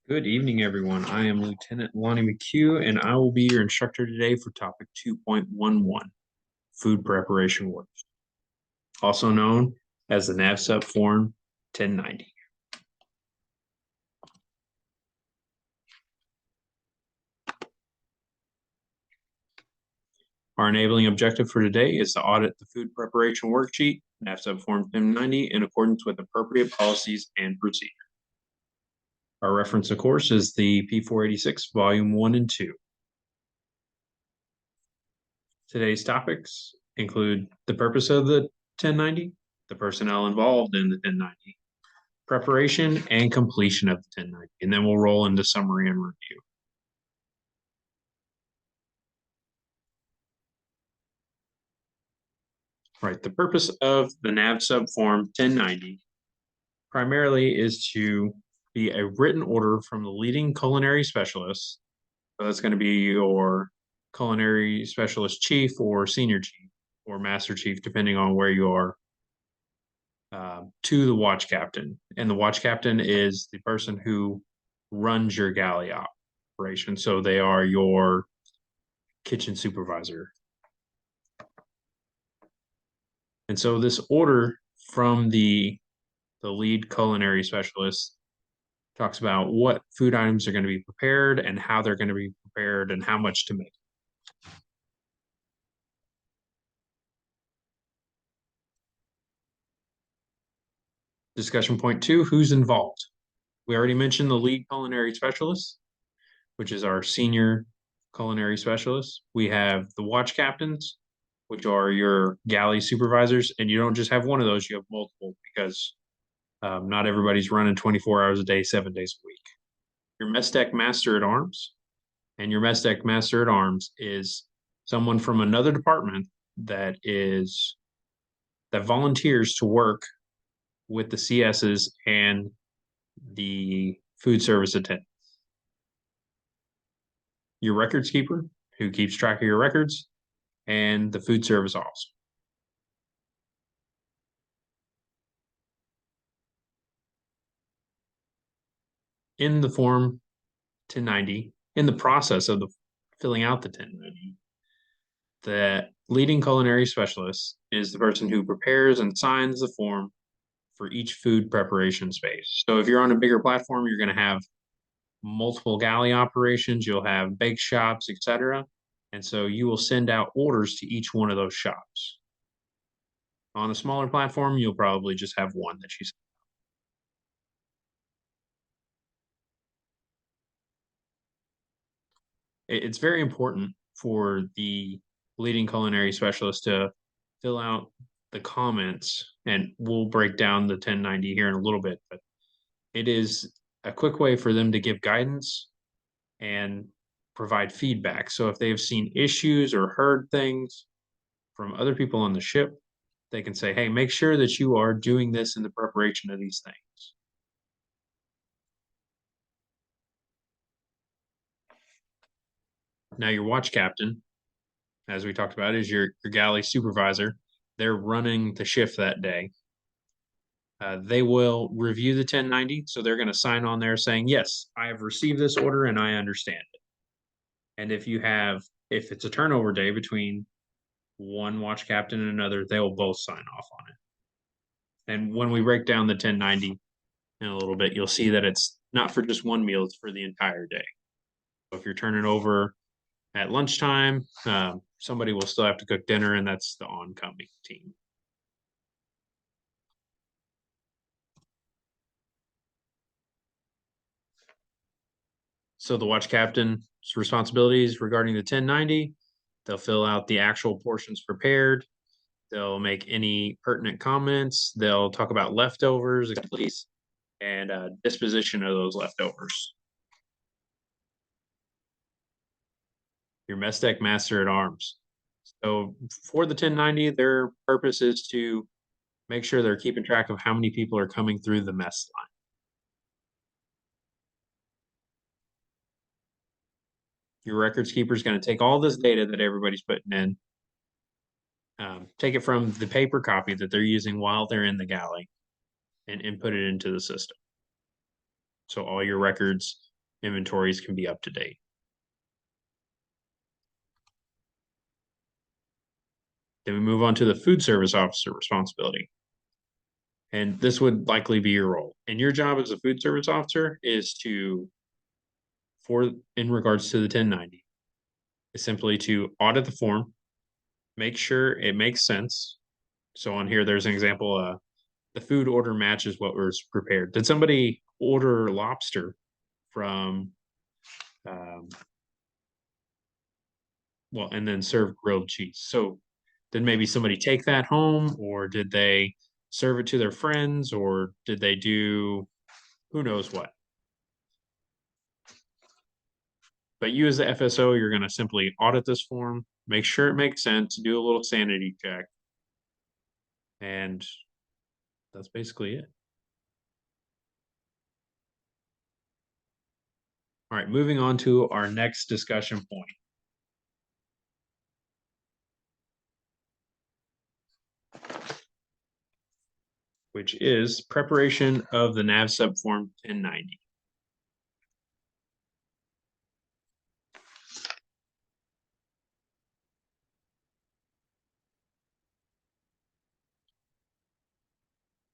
Good evening, everyone. I am Lieutenant Lonnie McHugh, and I will be your instructor today for topic 2.11, Food Preparation Works, also known as the NAVSUP Form 1090. Our enabling objective for today is to audit the food preparation worksheet, NAVSUP Form 1090, in accordance with appropriate policies and procedures. Our reference, of course, is the P-486, Volume 1 and 2. Today's topics include the purpose of the 1090, the personnel involved in the 1090, preparation and completion of the 1090, and then we'll roll into summary and review. Right, the purpose of the NAVSUP Form 1090 primarily is to be a written order from the leading culinary specialist. So that's going to be your culinary specialist chief or senior chief or master chief, depending on where you are, to the watch captain. And the watch captain is the person who runs your galley operation. So they are your kitchen supervisor. And so this order from the lead culinary specialist talks about what food items are going to be prepared and how they're going to be prepared and how much to make. Discussion point 2, who's involved? We already mentioned the lead culinary specialist, which is our senior culinary specialist. We have the watch captains, which are your galley supervisors, and you don't just have one of those, you have multiple because not everybody's running 24 hours a day, 7 days a week. Your mess deck master at arms, and your mess deck master at arms is someone from another department that volunteers to work with the CSs and the food service attendants. Your records keeper, who keeps track of your records, and the food service officer. In the form 1090, in the process of filling out the 1090, the leading culinary specialist is the person who prepares and signs the form for each food preparation space. So if you're on a bigger platform, you're going to have multiple galley operations, you'll have bake shops, etc. And so you will send out orders to each one of those shops. On a smaller platform, you'll probably just have one that you send. It's very important for the leading culinary specialist to fill out the comments, and we'll break down the 1090 here in a little bit, but it is a quick way for them to give guidance and provide feedback. So if they've seen issues or heard things from other people on the ship, they can say, hey, make sure that you are doing this in the preparation of these things. Now, your watch captain, as we talked about, is your galley supervisor. They're running the shift that day. They will review the 1090. So they're going to sign on there saying, yes, I have received this order and I understand it. And if it's a turnover day between one watch captain and another, they will both sign off on it. And when we break down the 1090 in a little bit, you'll see that it's not for just one meal, it's for the entire day. So if you're turning over at lunchtime, somebody will still have to cook dinner, and that's the oncoming team. So the watch captain's responsibilities regarding the 1090, they'll fill out the actual portions prepared. They'll make any pertinent comments. They'll talk about leftovers, and disposition of those leftovers. Your mess deck master at arms. So for the 1090, their purpose is to make sure they're keeping track of how many people are coming through the mess line. Your records keeper is going to take all this data that everybody's putting in, take it from the paper copy that they're using while they're in the galley, and input it into the system. So all your records inventories can be up to date. Then we move on to the food service officer responsibility. And this would likely be your role. And your job as a food service officer is in regards to the 1090, is simply to audit the form, make sure it makes sense. So on here, there's an example, the food order matches what was prepared. Did somebody order lobster from, um, and then serve grilled cheese? So did maybe somebody take that home, or did they serve it to their friends, or did they do who knows what? But you as the FSO, you're going to simply audit this form, make sure it makes sense, do a little sanity check, and that's basically it. All right, moving on to our next discussion point. Which is preparation of the NAVSUP Form 1090.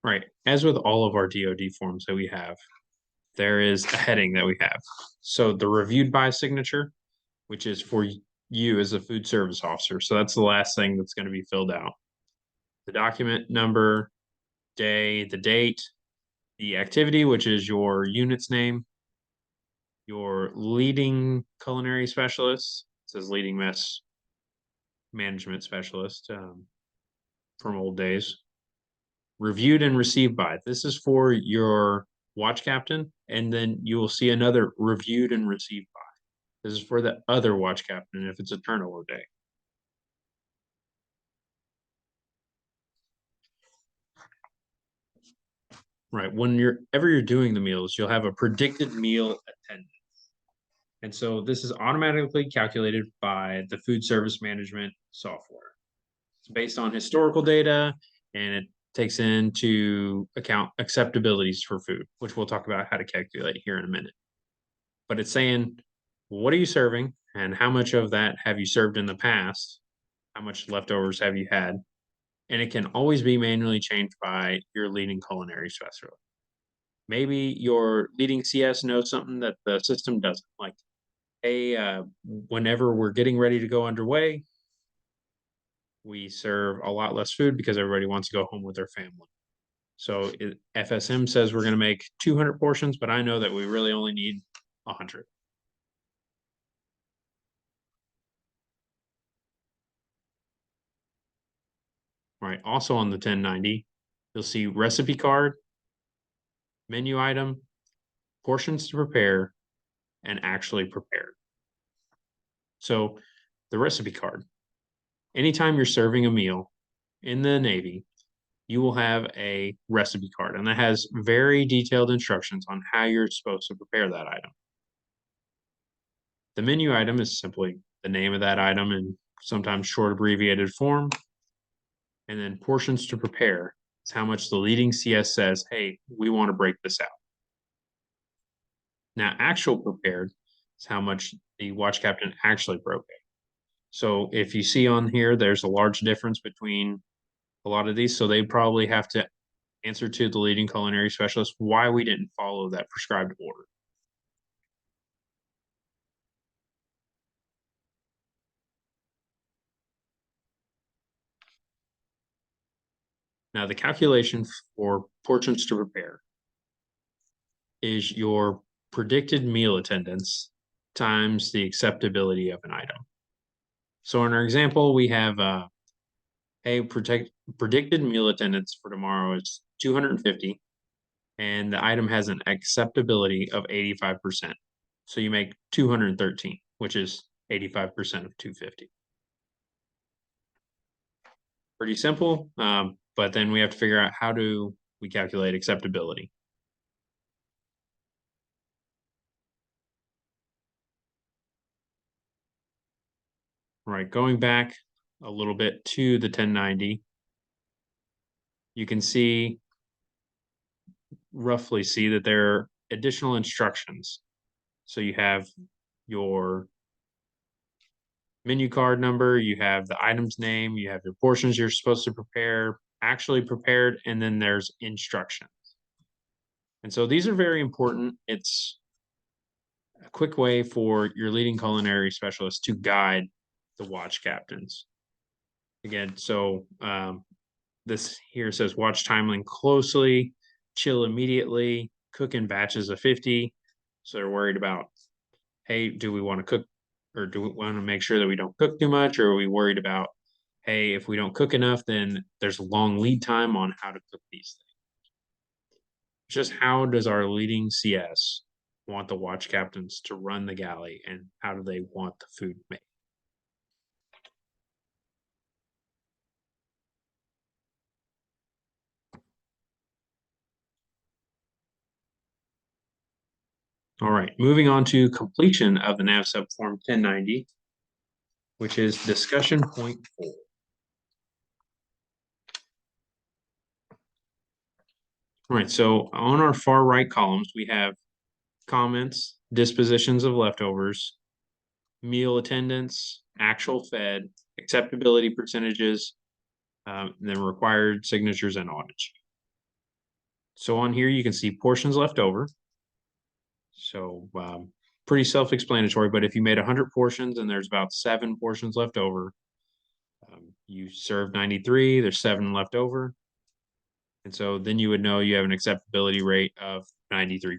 Right, as with all of our DoD forms that we have, there is a heading that we have. So the reviewed by signature, which is for you as a food service officer. So that's the last thing that's going to be filled out. The document number, day, the date, the activity, which is your unit's name, your leading culinary specialist, it says leading mess management specialist from old days. Reviewed and received by. This is for your watch captain, and then you will see another reviewed and received by. This is for the other watch captain if it's a turnover day. Right. When you're doing the meals, you'll have a predicted meal attendance. And so this is automatically calculated by the food service management software. It's based on historical data, and it takes into account acceptabilities for food, which we'll talk about how to calculate here in a minute. But it's saying, what are you serving and how much of that have you served in the past? How much leftovers have you had? And it can always be manually changed by your leading culinary specialist. Maybe your leading CS knows something that the system doesn't. Like, hey, whenever we're getting ready to go underway, we serve a lot less food because everybody wants to go home with their family. So FSM says we're going to make 200 portions, but I know that we really only need 100. All right. Also on the 1090, you'll see recipe card, menu item, portions to prepare, and actually prepared. So the recipe card, anytime you're serving a meal in the Navy, you will have a recipe card, and that has very detailed instructions on how you're supposed to prepare that item. The menu item is simply the name of that item in sometimes short abbreviated form. And then portions to prepare is how much the leading CS says, hey, we want to break this out. Now, actual prepared is how much the watch captain actually broke it. So if you see on here, there's a large difference between a lot of these. So they probably have to answer to the leading culinary specialist why we didn't follow that prescribed order. Now, the calculation for portions to prepare is your predicted meal attendance times the acceptability of an item. So in our example, we have predicted meal attendance for tomorrow is 250, and the item has an acceptability of 85%. So you make 213, which is 85% of 250. Pretty simple, but then we have to figure out how do we calculate acceptability. Right, going back a little bit to the 1090, you can roughly see that there are additional instructions. So you have your menu card number, you have the item's name, you have your portions you're supposed to prepare, actually prepared, and then there's instructions. And so these are very important. It's a quick way for your leading culinary specialist to guide the watch captains. Again, so this here says watch timeline closely, chill immediately, cook in batches of 50. So they're worried about, hey, do we want to cook or do we want to make sure that we don't cook too much? Or are we worried about, hey, if we don't cook enough, then there's a long lead time on how to cook these things. Just how does our leading CS want the watch captains to run the galley and how do they want the food made? All right, moving on to completion of the NAVSUP Form 1090, which is discussion point 4. All right, so on our far right columns, we have comments, dispositions of leftovers, meal attendance, actual fed, acceptability percentages, then required signatures and audits. So on here, you can see portions left over. So pretty self-explanatory, but if you made 100 portions and there's about 7 portions left over, you served 93, there's 7 left over. And so then you would know you have an acceptability rate of 93%.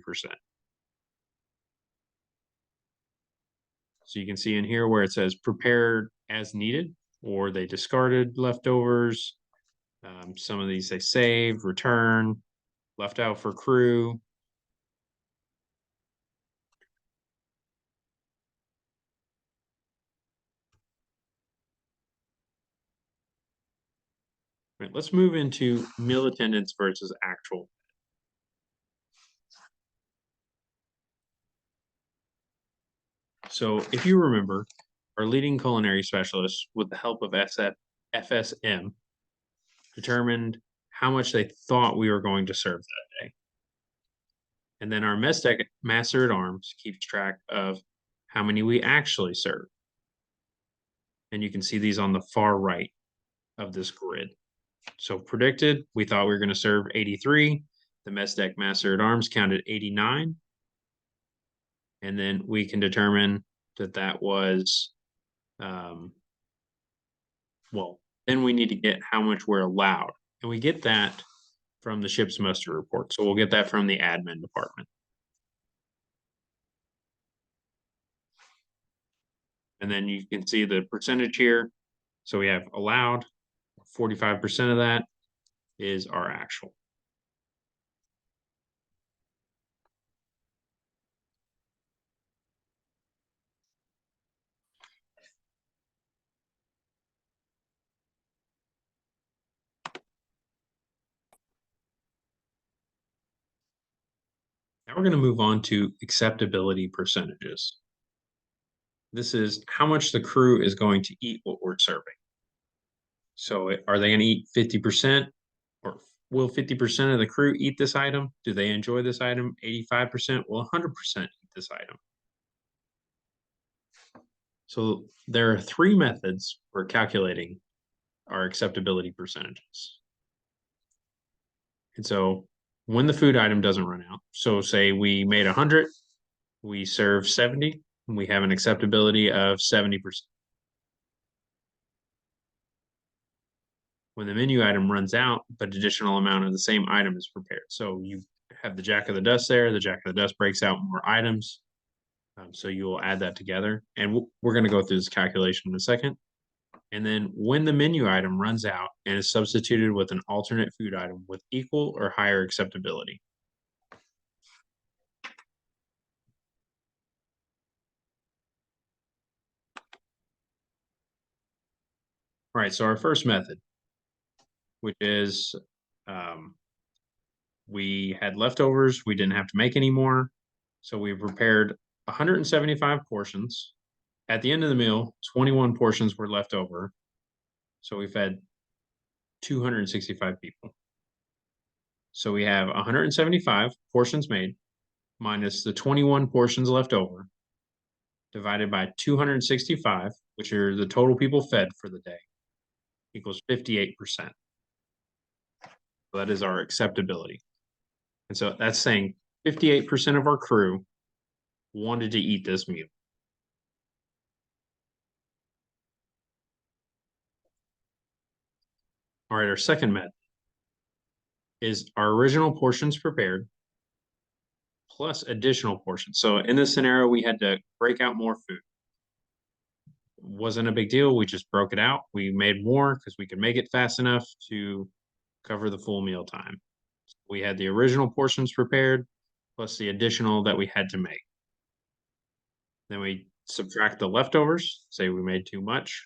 So you can see in here where it says prepared as needed, or they discarded leftovers. Some of these they saved, return, left out for crew. Right, let's move into meal attendance versus actual. So if you remember, our leading culinary specialist, with the help of FSM, determined how much they thought we were going to serve that day. And then our mess tech master at arms keeps track of how many we actually serve. And you can see these on the far right of this grid. So predicted, we thought we were going to serve 83. The mess deck master at arms counted 89. And then we can determine that that was, well, then we need to get how much we're allowed. And we get that from the ship's muster report. So we'll get that from the admin department. And then you can see the percentage here. So we have allowed, 45% of that is our actual. Now we're going to move on to acceptability percentages. This is how much the crew is going to eat what we're serving. So are they going to eat 50%? Or will 50% of the crew eat this item? Do they enjoy this item? 85%? Will 100% eat this item? So there are 3 methods for calculating our acceptability percentages. And so when the food item doesn't run out, so say we made 100, we serve 70, and we have an acceptability of 70%. When the menu item runs out, but additional amount of the same item is prepared. So you have the Jack of the Dust there. The Jack of the Dust breaks out more items. So you will add that together. And we're going to go through this calculation in a second. And then when the menu item runs out and is substituted with an alternate food item with equal or higher acceptability. All right, so our first method, which is we had leftovers, we didn't have to make any more. So we prepared 175 portions. At the end of the meal, 21 portions were left over. So we fed 265 people. So we have 175 portions made, minus the 21 portions left over divided by 265, which are the total people fed for the day, equals 58%. So that is our acceptability. And so that's saying 58% of our crew wanted to eat this meal. All right, our second method is our original portions prepared plus additional portions. So in this scenario, we had to break out more food. Wasn't a big deal. We just broke it out. We made more because we could make it fast enough to cover the full meal time. We had the original portions prepared plus the additional that we had to make. Then we subtract the leftovers, say we made too much.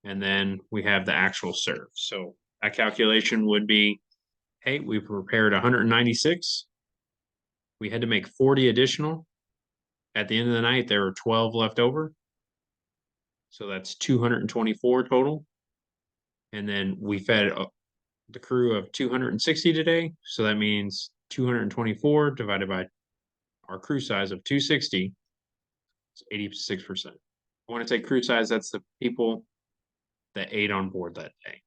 And then we have the actual serve. So that calculation would be, hey, we prepared 196. We had to make 40 additional. At the end of the night, there were 12 left over. So that's 224 total. And then we fed the crew of 260 today. So that means 224 divided by our crew size of 260 is 86%. I want to say crew size, that's the people that ate on board that day,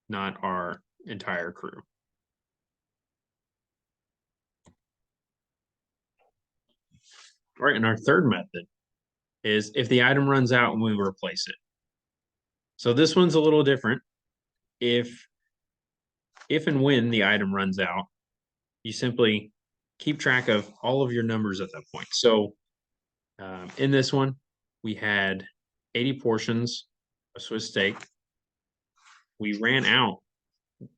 not our entire crew. All right, and our third method is if the item runs out and we replace it. So this one's a little different. If and when the item runs out, you simply keep track of all of your numbers at that point. So in this one, we had 80 portions of Swiss steak. We ran out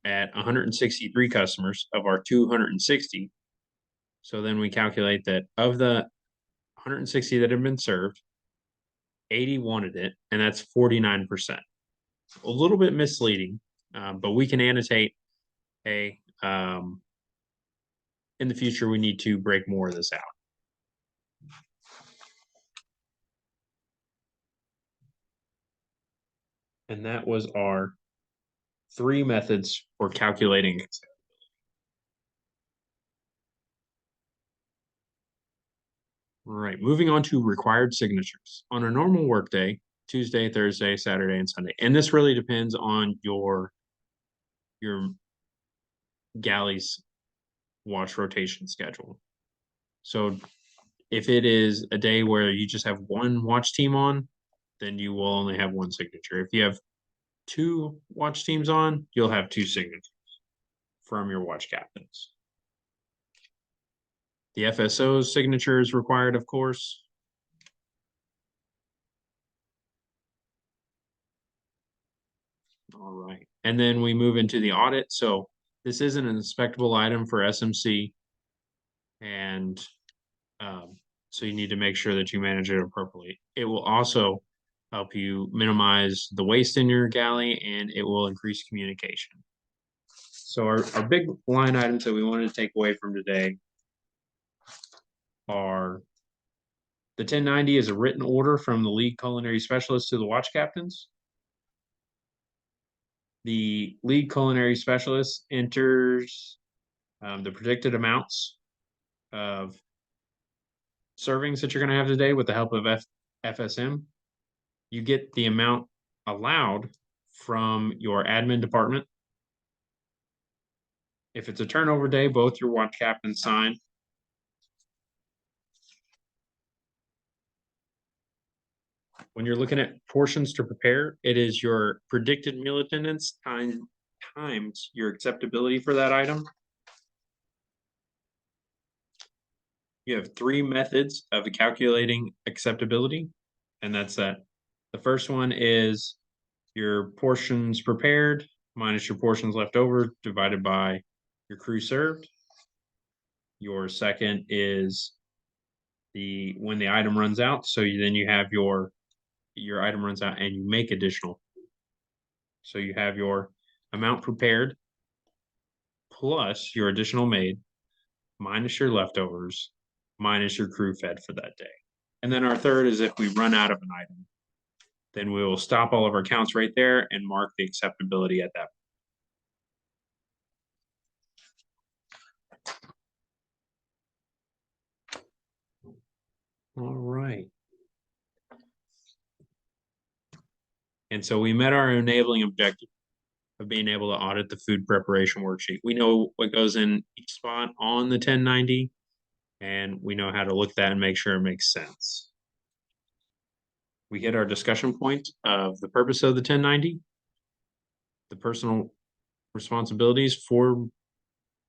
at 163 customers of our 260. So then we calculate that of the 160 that have been served, 80 wanted it, and that's 49%. A little bit misleading, but we can annotate, hey, in the future, we need to break more of this out. And that was our 3 methods for calculating acceptability. All right, moving on to required signatures. On a normal workday, Tuesday, Thursday, Saturday, and Sunday. And this really depends on your galley's watch rotation schedule. So if it is a day where you just have one watch team on, then you will only have one signature. If you have 2 watch teams on, you'll have 2 signatures from your watch captains. The FSO's signature is required, of course. All right. And then we move into the audit. So this is an inspectable item for SMC. And so you need to make sure that you manage it appropriately. It will also help you minimize the waste in your galley, and it will increase communication. So our big line items that we wanted to take away from today are the 1090 is a written order from the lead culinary specialist to the watch captains. The lead culinary specialist enters the predicted amounts of servings that you're going to have today with the help of FSM. You get the amount allowed from your admin department. If it's a turnover day, both your watch captains sign. When you're looking at portions to prepare, it is your predicted meal attendance times your acceptability for that item. You have 3 methods of calculating acceptability, and that's that. The first one is your portions prepared minus your portions left over divided by your crew served. Your second is when the item runs out. So then you have your item runs out and you make additional. So you have your amount prepared plus your additional made minus your leftovers minus your crew fed for that day. And then our third is if we run out of an item, then we will stop all of our counts right there and mark the acceptability at that point. All right. And so we met our enabling objective of being able to audit the food preparation worksheet. We know what goes in each spot on the 1090, and we know how to look at that and make sure it makes sense. We hit our discussion point of the purpose of the 1090, the personal responsibilities for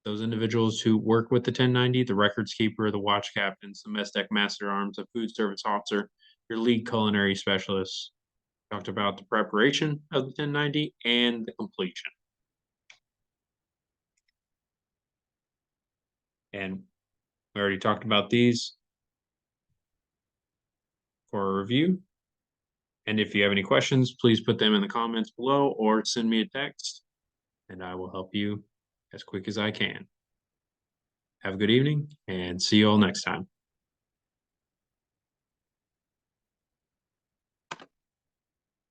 those individuals who work with the 1090, the records keeper, the watch captains, the mess deck master arms, the food service officer, your lead culinary specialists. Talked about the preparation of the 1090 and the completion. And we already talked about these for a review. And if you have any questions, please put them in the comments below or send me a text, and I will help you as quick as I can. Have a good evening and see you all next time.